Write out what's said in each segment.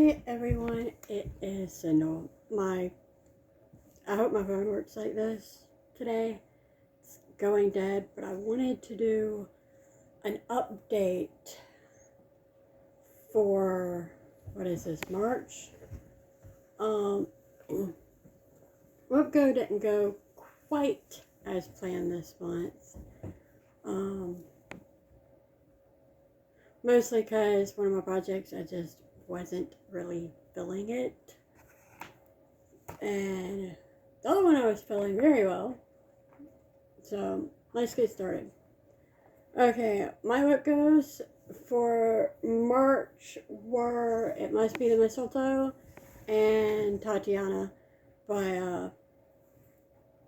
Hi everyone, it is Sindel. I hope my phone works like this today. It's going dead, but I wanted to do an update for, what is this, March? WhoopGo didn't go quite as planned this month. Mostly because one of my projects, I just wasn't really feeling it. And the other one I was feeling very well. So let's get started. Okay, my WhoopGos for March were It Must Be the Mistletoe and Tatiana by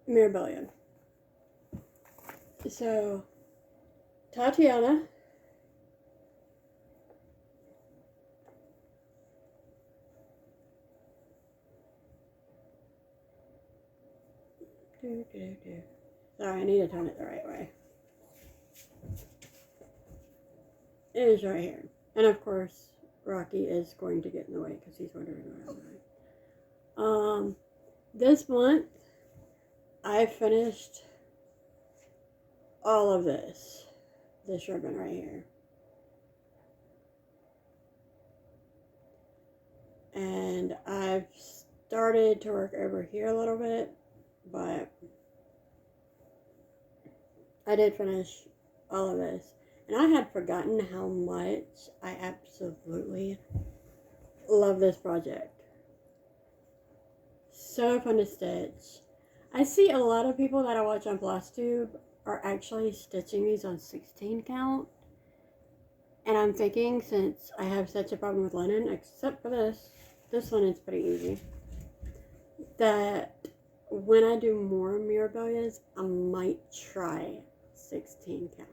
Mirabilia. So Tatiana Sorry, I need to turn it the right way. It is right here. And of course, Rocky is going to get in the way because he's wondering what I'm doing. This month, I finished all of this ribbon right here. And I've started to work over here a little bit, but I did finish all of this. And I had forgotten how much I absolutely love this project. So fun to stitch. I see a lot of people that I watch on Flosstube are actually stitching these on 16 count. And I'm thinking, since I have such a problem with linen, except for this one is pretty easy, that when I do more Mirabilias, I might try 16 count.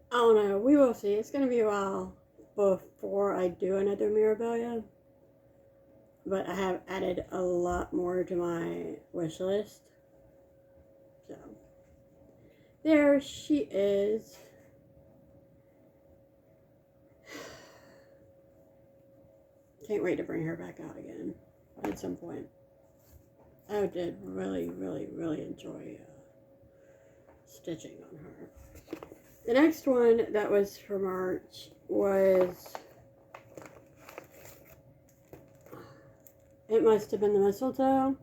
I don't know. We will see. It's going to be a while before I do another Mirabilia. But I have added a lot more to my wish list. So, there she is. Can't wait to bring her back out again at some point. I did really, really, really enjoy stitching on her. The next one that was for March was It Must Have Been the Mistletoe.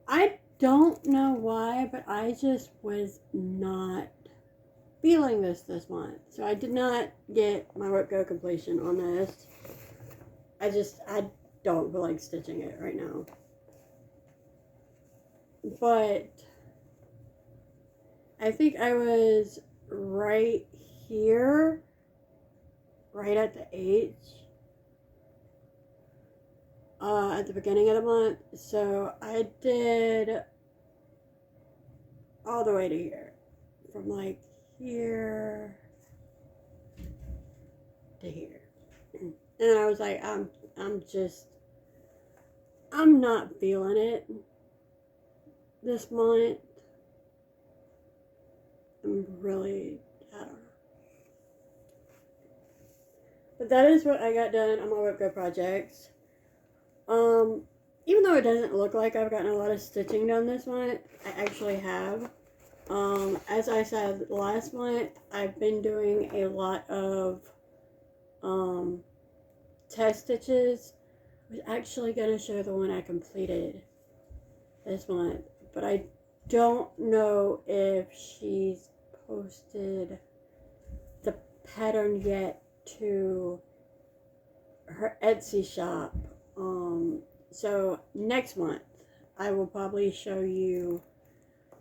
I don't know why, but I just was not feeling this month. So I did not get my WhoopGo completion on this. I don't feel like stitching it right now. But I think I was right here, right at the H, at the beginning of the month. So I did all the way to here, from like here to here. And then I was like, I'm not feeling it this month. I'm really, I don't know. But that is what I got done on my WhoopGo projects. Even though it doesn't look like I've gotten a lot of stitching done this month, I actually have. As I said last month, I've been doing a lot of test stitches. I was actually going to show the one I completed this month, but I don't know if she's posted the pattern yet to her Etsy shop. So next month I will probably show you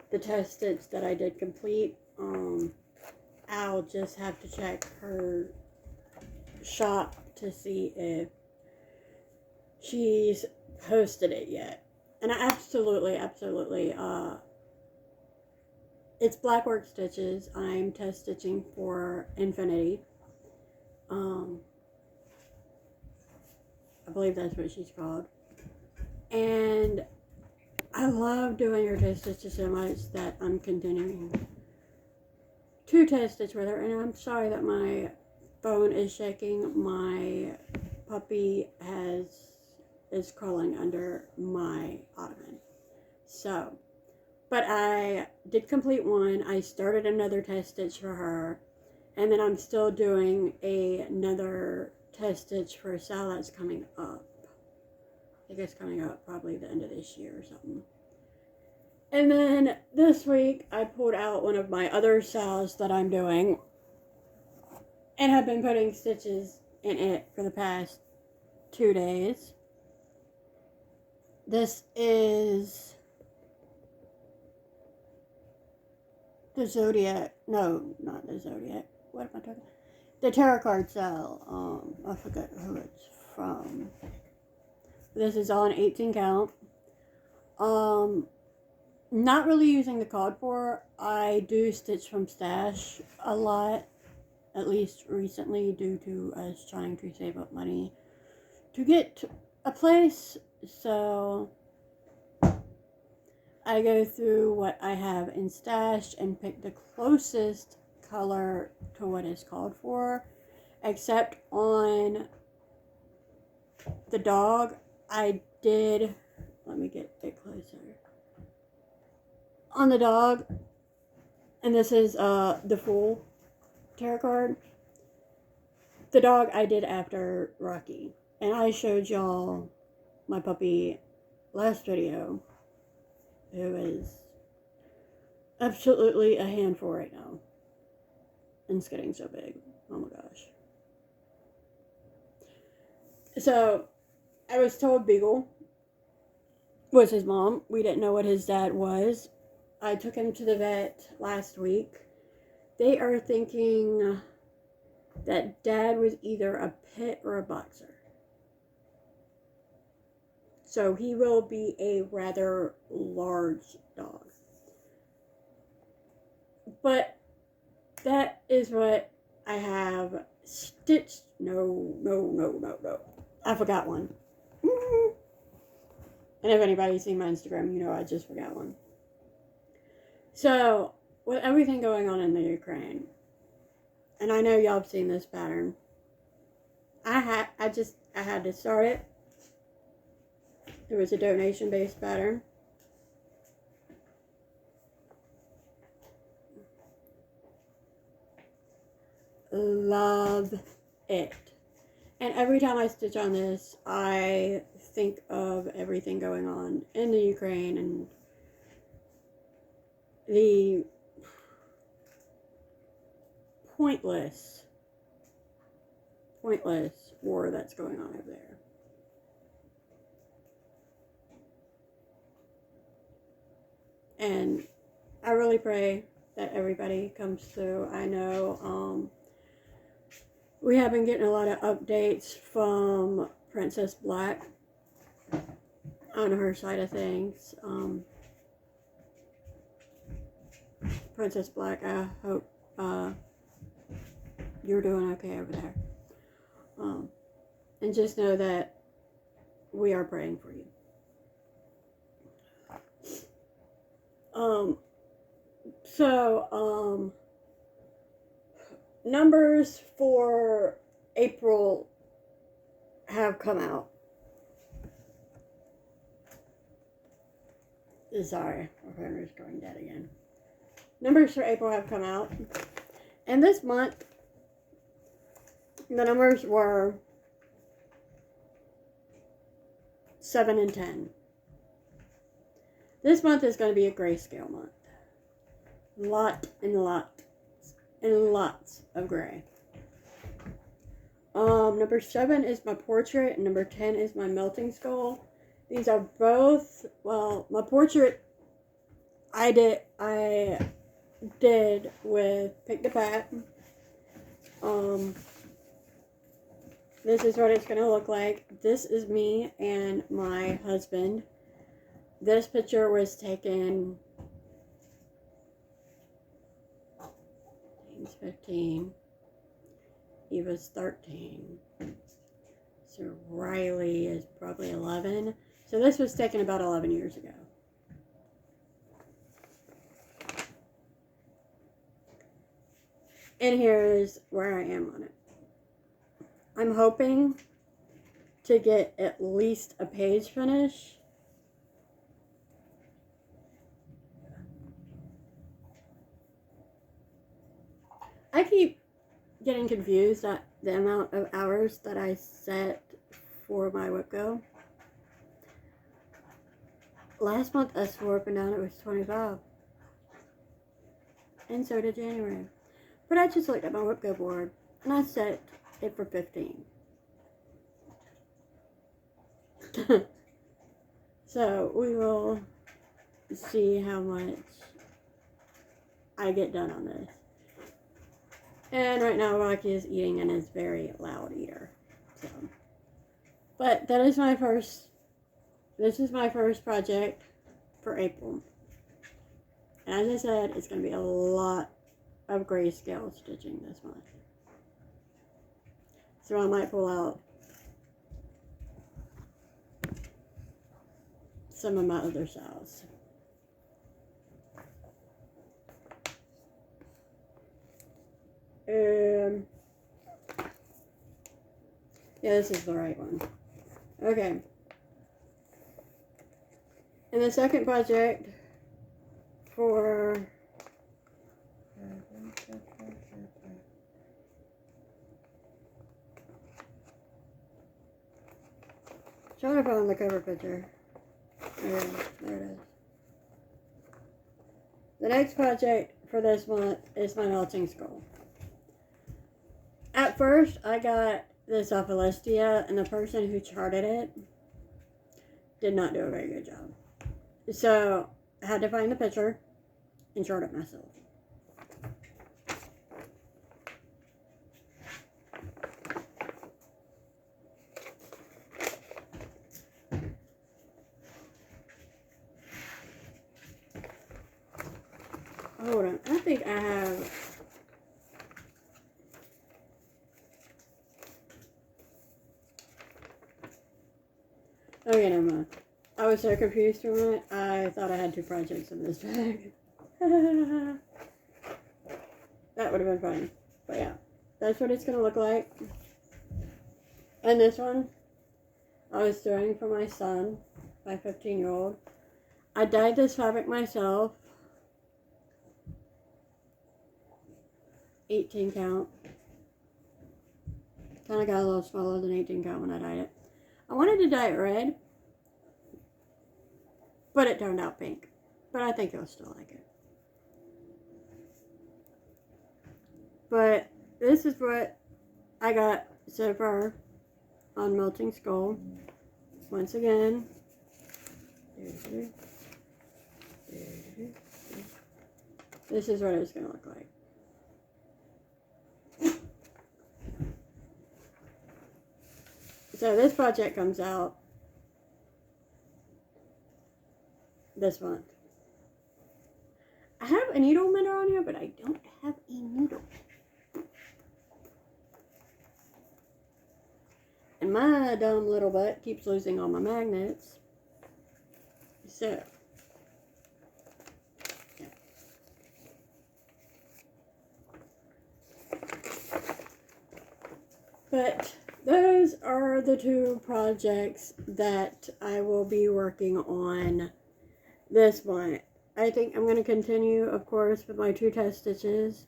the test stitch that I did complete. I'll just have to check her shop to see if she's posted it yet. And I absolutely, it's Blackwork Stitches. I'm test stitching for Infinity. I believe that's what she's called. And I love doing her test stitches so much that I'm continuing 2 test stitch with her, and I'm sorry that my phone is shaking. My puppy is crawling under my ottoman. So, but I did complete one. I started another test stitch for her, and then I'm still doing another test stitch for Sal that's coming up. I think it's coming up probably the end of this year or something. And then this week I pulled out one of my other Sals that I'm doing and have been putting stitches in it for the past 2 days. This is the Zodiac. No, not the Zodiac. What am I talking about? The tarot card Sal. I forget who it's from. This is on 18 count. Not really using the card for. I do stitch from stash a lot, at least recently, due to us trying to save up money to get a place. So I go through what I have in stash and pick the closest color to what is called for, except on the dog. I did, let me get it closer. On the dog, and this is the Fool tarot card. The dog I did after Rocky, and I showed y'all my puppy last video, who is absolutely a handful right now, and it's getting so big. Oh my gosh. So I was told Beagle was his mom. We didn't know what his dad was. I took him to the vet last week. They are thinking that dad was either a pit or a boxer. So he will be a rather large dog. But that is what I have stitched. No. I forgot one. And if anybody's seen my Instagram, you know I just forgot one. So, with everything going on in the Ukraine, and I know y'all have seen this pattern, I had to start it. It was a donation-based pattern. Love it. And every time I stitch on this, I think of everything going on in the Ukraine and the pointless war that's going on over there. And I really pray that everybody comes through. I know we have been getting a lot of updates from Princess Black on her side of things. Princess Black, I hope you're doing okay over there. And just know that we are praying for you. Numbers for April have come out. Sorry, my phone is going dead again. Numbers for April have come out. And this month, the numbers were 7 and 10. This month is going to be a grayscale month. Lots of gray. Number 7 is my portrait, and number 10 is my melting skull. These are both, well, my portrait I did with Pick the Pat. This is what it's going to look like. This is me and my husband. This picture was taken, he's 15, he was 13, so Riley is probably 11. So this was taken about 11 years ago. And here is where I am on it. I'm hoping to get at least a page finish. I keep getting confused at the amount of hours that I set for my WIPGO. Last month I swore up and down it was 25. And so did January. But I just looked at my WIPGO board and I set it for 15. So we will see how much I get done on this. And right now Rocky is eating and is a very loud eater. So, but that is my first, this is my first project for April. And as I said, it's going to be a lot of grayscale stitching this month. So I might pull out some of my other styles. Yeah, this is the right one. Okay. And the second project for trying to find the cover picture. Okay, there it is. The next project for this month is my melting skull. At first, I got this off of Listia, and the person who charted it did not do a very good job. So, I had to find the picture and chart it myself. Hold on, I think I have... Okay, never mind. I was so confused from it, I thought I had 2 projects in this bag. That would have been fun. But yeah, that's what it's going to look like. And this one, I was doing for my son, my 15-year-old. I dyed this fabric myself. 18 count. Kind of got a little smaller than 18 count when I dyed it. I wanted to dye it red, but it turned out pink. But I think you'll still like it. But this is what I got so far on Melting Skull. Once again. This is what it's going to look like. So this project comes out this month. I have a needle mender on here, but I don't have a needle. And my dumb little butt keeps losing all my magnets. So, yeah. But those are the 2 projects that I will be working on this month. I think I'm going to continue, of course, with my 2 test stitches.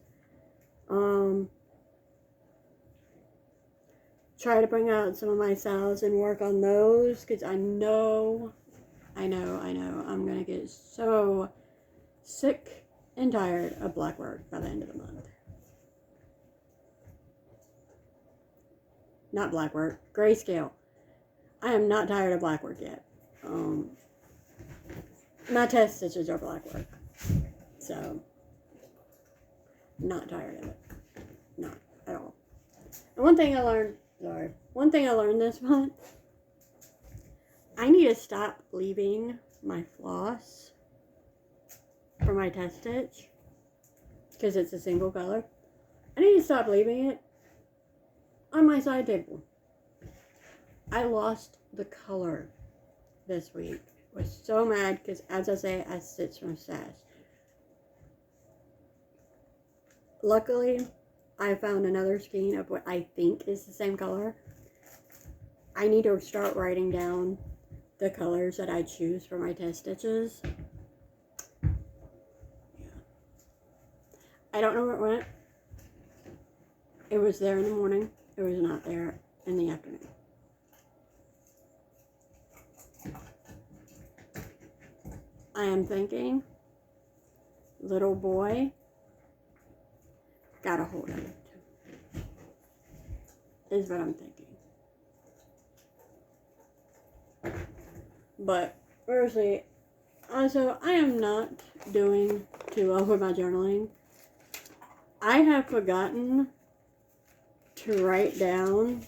Try to bring out some of my styles and work on those, because I know I'm going to get so sick and tired of black work by the end of the month. Not black work, grayscale. I am not tired of black work yet. My test stitches are black work. So, not tired of it. Not at all. And one thing I learned this month, I need to stop leaving my floss for my test stitch, because it's a single color. I need to stop leaving it on my side table. I lost the color this week. I was so mad because, as I say, I stitched from stash. Luckily, I found another skein of what I think is the same color. I need to start writing down the colors that I choose for my test stitches. Yeah. I don't know where it went. It was there in the morning. It was not there in the afternoon. I am thinking, little boy, got a hold of it. Is what I'm thinking. But, seriously, also, I am not doing too well with my journaling. I have forgotten to write down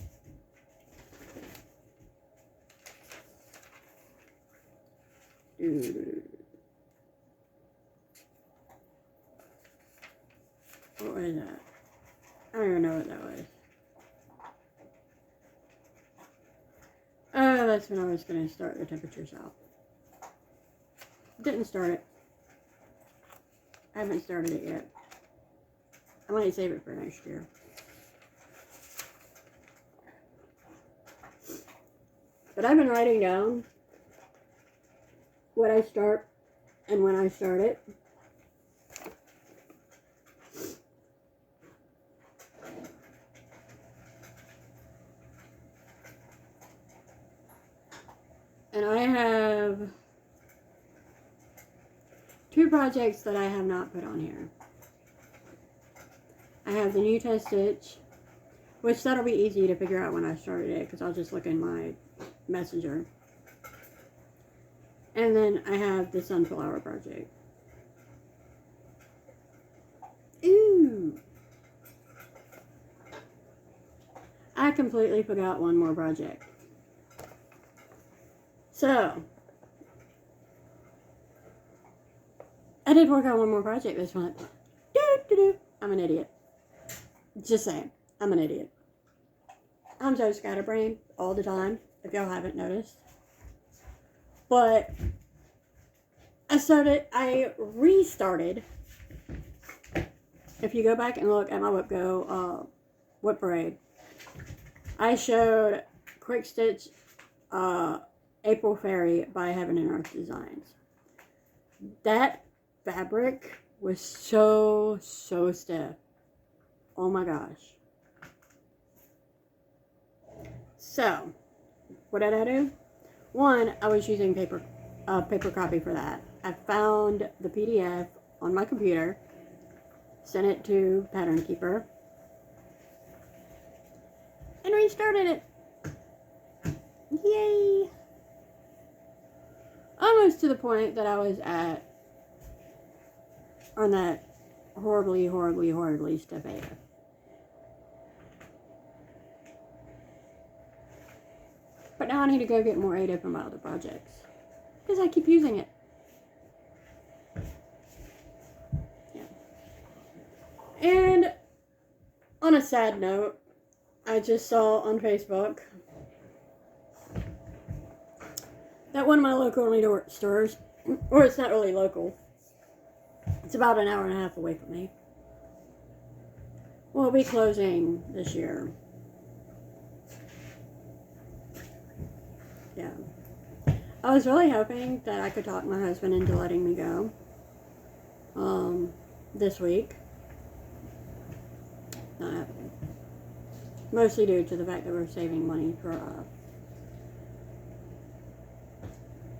what was that? I don't even know what that was. Oh, that's when I was going to start the temperatures out. Didn't start it. I haven't started it yet. I might save it for next year. But I've been writing down what I start and when I start it. And I have 2 projects that I have not put on here. I have the new test stitch, which that'll be easy to figure out when I started it, because I'll just look in my messenger. And then I have the sunflower project. Ooh! I completely forgot one more project. So, I did work on one more project this month. I'm an idiot. Just saying, I'm an idiot. I'm so scatterbrained all the time, if y'all haven't noticed. But I restarted. If you go back and look at my Whip Parade, I showed Quick Stitch April Fairy by Heaven and Earth Designs. That fabric was so stiff. Oh my gosh. So, what did I do? One, I was using paper copy for that. I found the PDF on my computer, sent it to Pattern Keeper, and restarted it. Yay! Almost to the point that I was on that horribly step 8. But now I need to go get more ADA from my other projects, because I keep using it. Yeah. And on a sad note, I just saw on Facebook that one of my local stores, or it's not really local, it's about an hour and a half away from me, will be closing this year. Yeah. I was really hoping that I could talk my husband into letting me go this week. Not happening. Mostly due to the fact that we're saving money for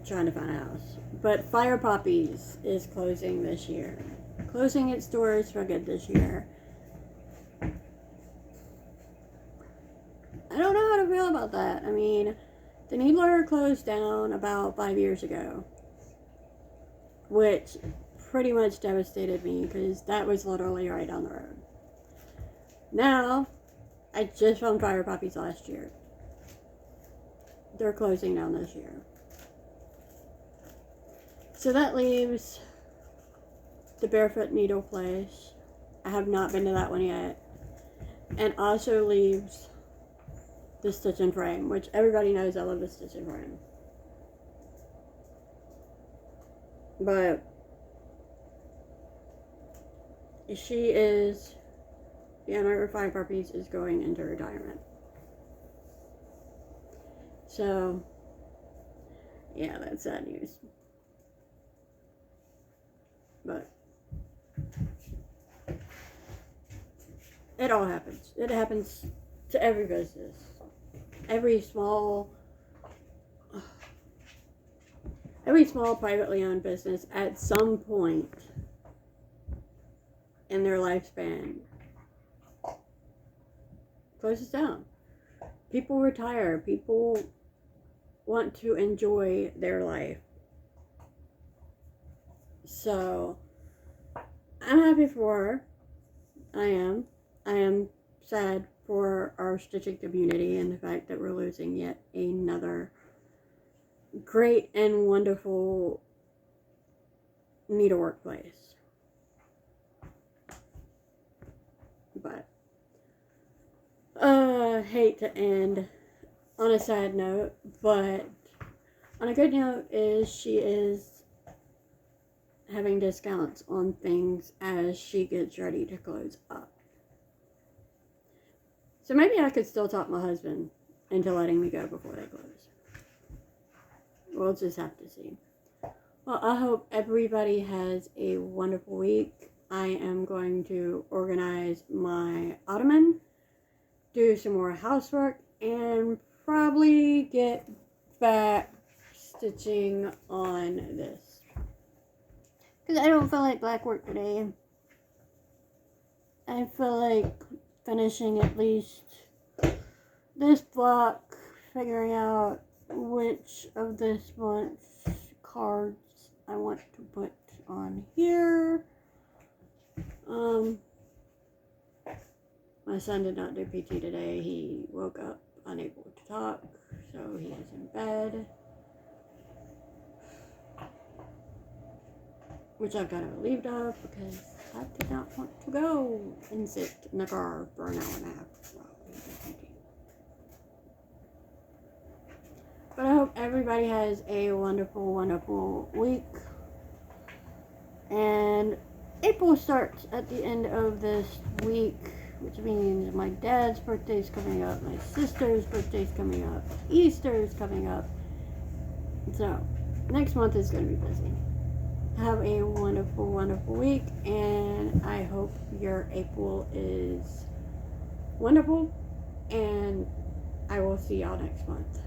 trying to find a house. But Fire Poppies is closing this year. Closing its doors for good this year. I don't know how to feel about that. I mean, the Needler closed down about 5 years ago, which pretty much devastated me because that was literally right down the road. Now, I just found Fire Poppies last year. They're closing down this year. So that leaves the Barefoot Needle place. I have not been to that one yet. And also leaves the Stitch and Frame, which everybody knows I love the Stitch and Frame. But she is the owner of 5 puppies is going into retirement. So, yeah, that's sad news. But it all happens. It happens to every business. Every small privately owned business at some point in their lifespan closes down. People retire. People want to enjoy their life. So, I'm happy for her. I am sad for our stitching community and the fact that we're losing yet another great and wonderful needlework place. But hate to end on a sad note, but on a good note is she is having discounts on things as she gets ready to close up. So maybe I could still talk my husband into letting me go before they close. We'll just have to see. Well, I hope everybody has a wonderful week. I am going to organize my ottoman, do some more housework, and probably get back stitching on this. Because I don't feel like black work today. I feel like finishing at least this block, figuring out which of this month's cards I want to put on here. My son did not do PT today. He woke up unable to talk, so he is in bed. Which I've got relieved of because I did not want to go and sit in the car for an hour and a half while he did PT. But I hope everybody has a wonderful, wonderful week. And April starts at the end of this week, which means my dad's birthday's coming up, my sister's birthday's coming up, Easter's coming up. So, next month is going to be busy. Have a wonderful, wonderful week, and I hope your April is wonderful, and I will see y'all next month.